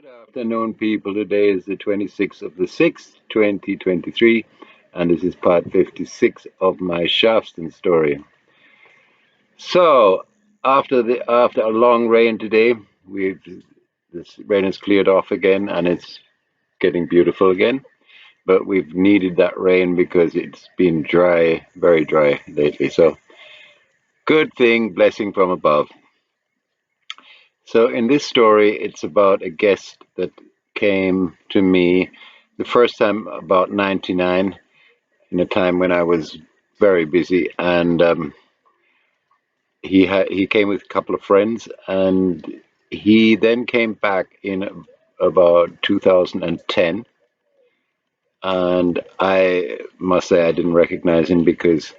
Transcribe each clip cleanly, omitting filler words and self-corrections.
Good afternoon, people. Today is the 26th of the 6th, 2023, and this is part 56 of my Shafston story. So, after a long rain today, this rain has cleared off again, and it's getting beautiful again. But we've needed that rain because it's been dry, very dry lately. So, good thing, blessing from above. So in this story, it's about a guest that came to me the first time about 99, in a time when I was very busy, and he came with a couple of friends, and he then came back in about 2010, and I must say I didn't recognize him because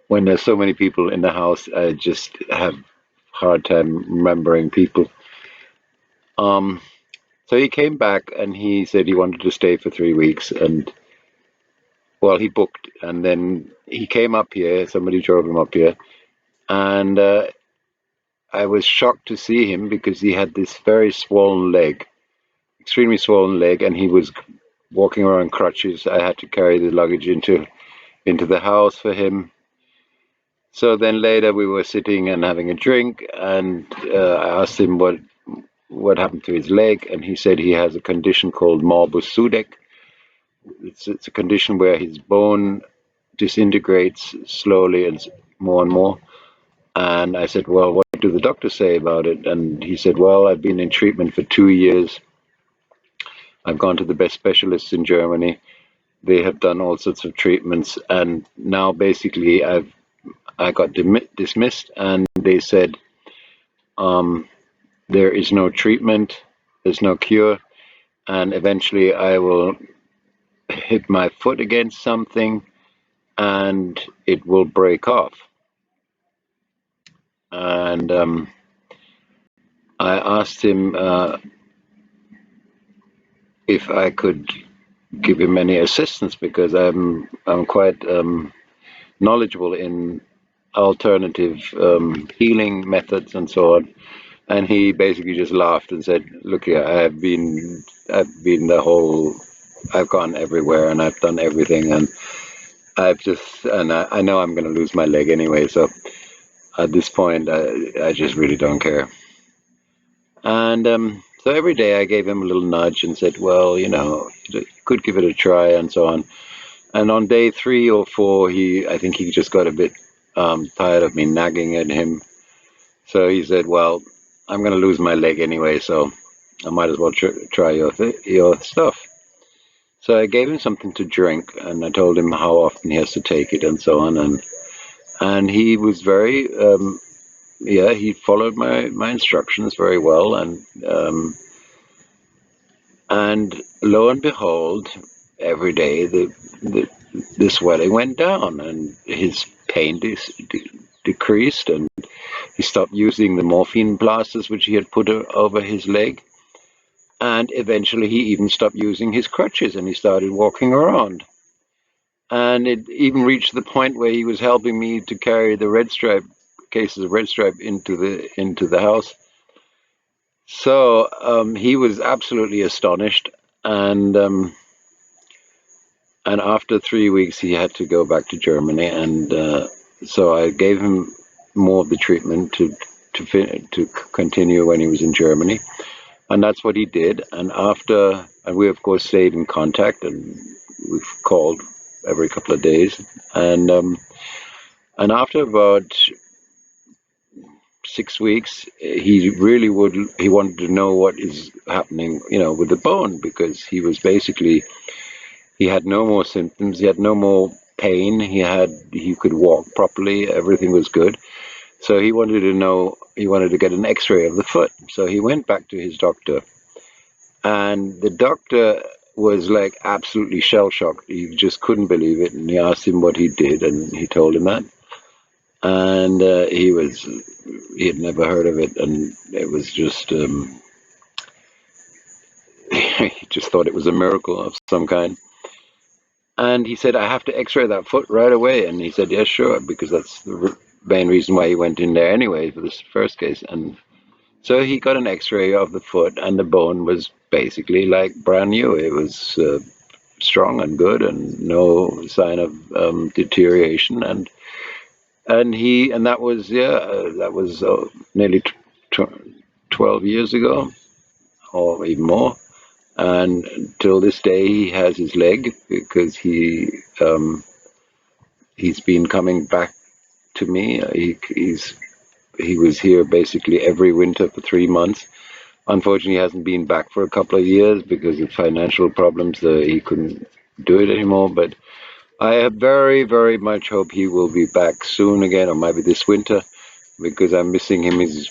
when there's so many people in the house, I just have a hard time remembering people. So he came back and he said he wanted to stay for 3 weeks, and well, he booked, and then he came up here. Somebody drove him up here, and I was shocked to see him because he had this very swollen leg, extremely swollen leg, and he was walking around crutches. I had to carry the luggage into the house for him. So then later we were sitting and having a drink, and I asked him what happened to his leg, and he said he has a condition called morbus Sudeck. It's a condition where his bone disintegrates slowly and more. And I said, well, what do the doctors say about it? And he said, well, I've been in treatment for 2 years. I've gone to the best specialists in Germany. They have done all sorts of treatments, and now basically I got dismissed, and they said there is no treatment, there's no cure, and eventually I will hit my foot against something and it will break off. And I asked him if I could give him any assistance because I'm quite knowledgeable in alternative healing methods and so on. And he basically just laughed and said, "Look here, I've gone everywhere and I've done everything, and I know I'm going to lose my leg anyway. So at this point, I just really don't care." And so every day I gave him a little nudge and said, well, you could give it a try and so on. And on day 3 or 4, I think he just got a bit tired of me nagging at him. So he said, well, I'm going to lose my leg anyway, so I might as well try your stuff. So I gave him something to drink, and I told him how often he has to take it and so on. And he was very, he followed my instructions very well. And lo and behold, every day the swelling went down, and his pain decreased, and he stopped using the morphine plasters which he had put over his leg. And eventually he even stopped using his crutches and he started walking around. And it even reached the point where he was helping me to carry the cases of Red Stripe into the house. So he was absolutely astonished, and after 3 weeks he had to go back to Germany, and so I gave him more of the treatment to continue when he was in Germany, and that's what he did. And we of course stayed in contact, and we've called every couple of days, and after about 6 weeks, he wanted to know what is happening, with the bone, because he had no more symptoms, he had no more pain, he could walk properly, everything was good. So he wanted to get an x-ray of the foot. So he went back to his doctor, and the doctor was like absolutely shell-shocked. He just couldn't believe it, and he asked him what he did, and he told him that. And he had never heard of it, and it was just he just thought it was a miracle of some kind. And he said, I have to x-ray that foot right away. And he said, yes, sure, because that's the main reason why he went in there anyway for this first case. And So he got an X-ray of the foot, and the bone was basically like brand new. It was strong and good, and no sign of deterioration. And that was nearly 12 years ago, or even more. And till this day, he has his leg because he's been coming back to me. He was here basically every winter for 3 months. Unfortunately, he hasn't been back for a couple of years because of financial problems. He couldn't do it anymore. But I very, very much hope he will be back soon again, or maybe this winter, because I'm missing him. He's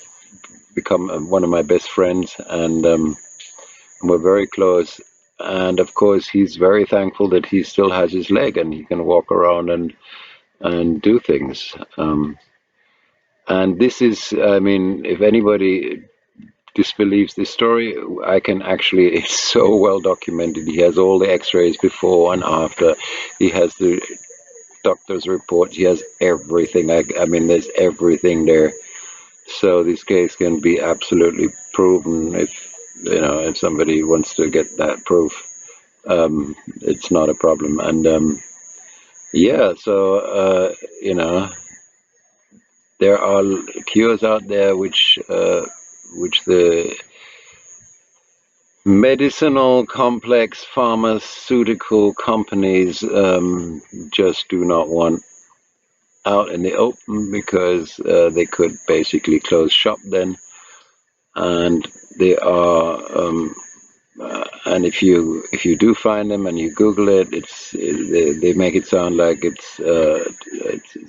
become one of my best friends, and we're very close. And of course, he's very thankful that he still has his leg and he can walk around and do things. And this is, I mean, if anybody disbelieves this story, I can actually, it's so well documented. He has all the x-rays before and after. He has the doctor's report. He has everything. I mean, there's everything there. So this case can be absolutely proven if somebody wants to get that proof. It's not a problem. And yeah, so there are cures out there which the medicinal complex pharmaceutical companies just do not want out in the open because they could basically close shop then. And they are and if you do find them and you Google it, they make it sound like it's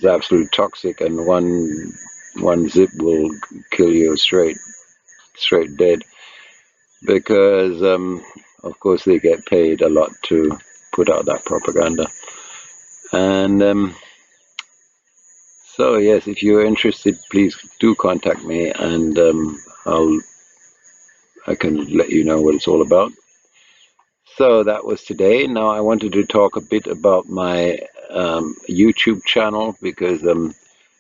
absolutely toxic, and one zip will kill you straight dead, because of course they get paid a lot to put out that propaganda. And so yes, if you're interested, please do contact me, and I can let you know what it's all about. So that was today. Now I wanted to talk a bit about my YouTube channel, because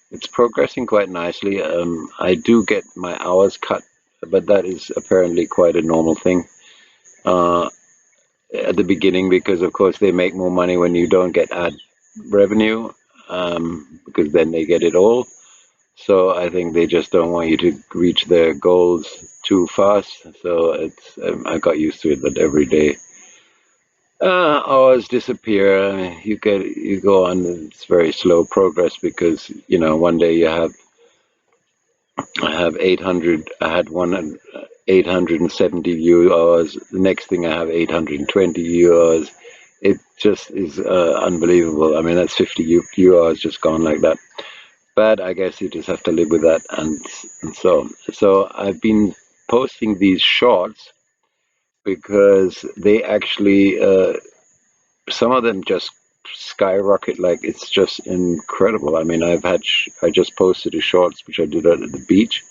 it's progressing quite nicely. I do get my hours cut, but that is apparently quite a normal thing at the beginning, because of course they make more money when you don't get ad revenue, because then they get it all. So I think they just don't want you to reach their goals too fast. So I got used to it, but every day hours disappear. I mean, you go on. It's very slow progress, because one day I have 800. I had 870 view hours. The next thing I have 820 view hours. It just is unbelievable. I mean, that's 50 view hours just gone like that. But I guess you just have to live with that, and so I've been posting these shorts because they actually some of them just skyrocket. Like, it's just incredible. I mean, I just posted a shorts which I did at the beach,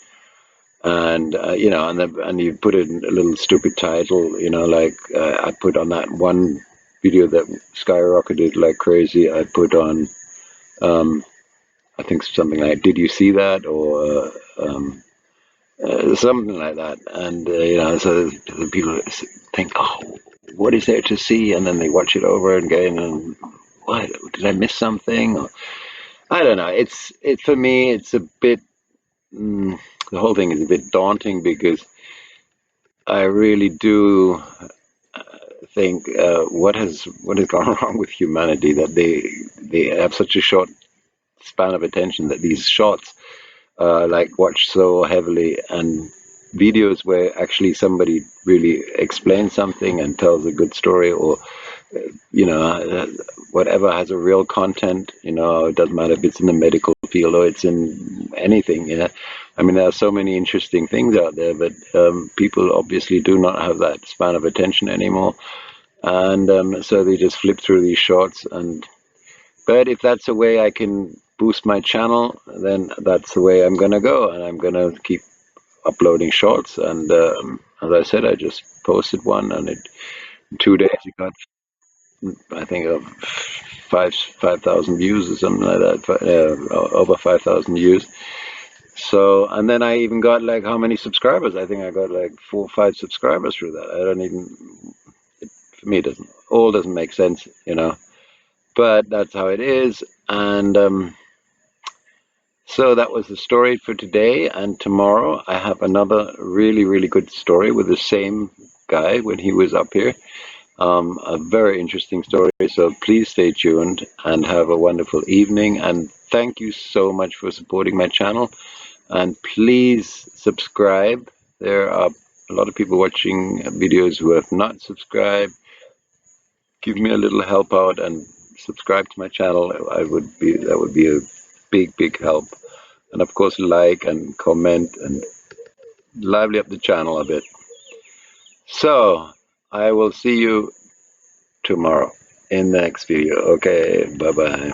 and and you put in a little stupid title, like I put on that one video that skyrocketed like crazy. I put on I think something like, "Did you see that?" or something like that. And so the people think, "Oh, what is there to see?" And then they watch it over again, and what, did I miss something? Or, I don't know. It for me, it's a bit. The whole thing is a bit daunting, because I really do think what has gone wrong with humanity, that they have such a short span of attention, that these shorts like watch so heavily, and videos where actually somebody really explains something and tells a good story, or whatever has a real content. It doesn't matter if it's in the medical field or it's in anything. I mean, there are so many interesting things out there, but people obviously do not have that span of attention anymore, and so they just flip through these shorts. But if that's a way I can boost my channel, then that's the way I'm gonna go, and I'm gonna keep uploading shorts. And as I said, I just posted one, and in 2 days it got, I think, 5,000 views or something like that. Over 5,000 views. So, and then I even got like how many subscribers? I think I got like 4 or 5 subscribers through that. I don't even, for me, it doesn't make sense, but that's how it is. And so that was the story for today. And tomorrow I have another really, really good story with the same guy when he was up here. A very interesting story. So please stay tuned and have a wonderful evening. And thank you so much for supporting my channel. And please subscribe. There are a lot of people watching videos who have not subscribed. Give me a little help out and subscribe to my channel. That would be a big, big help. And of course, like and comment and lively up the channel a bit. So I will see you tomorrow in the next video. Okay, bye bye.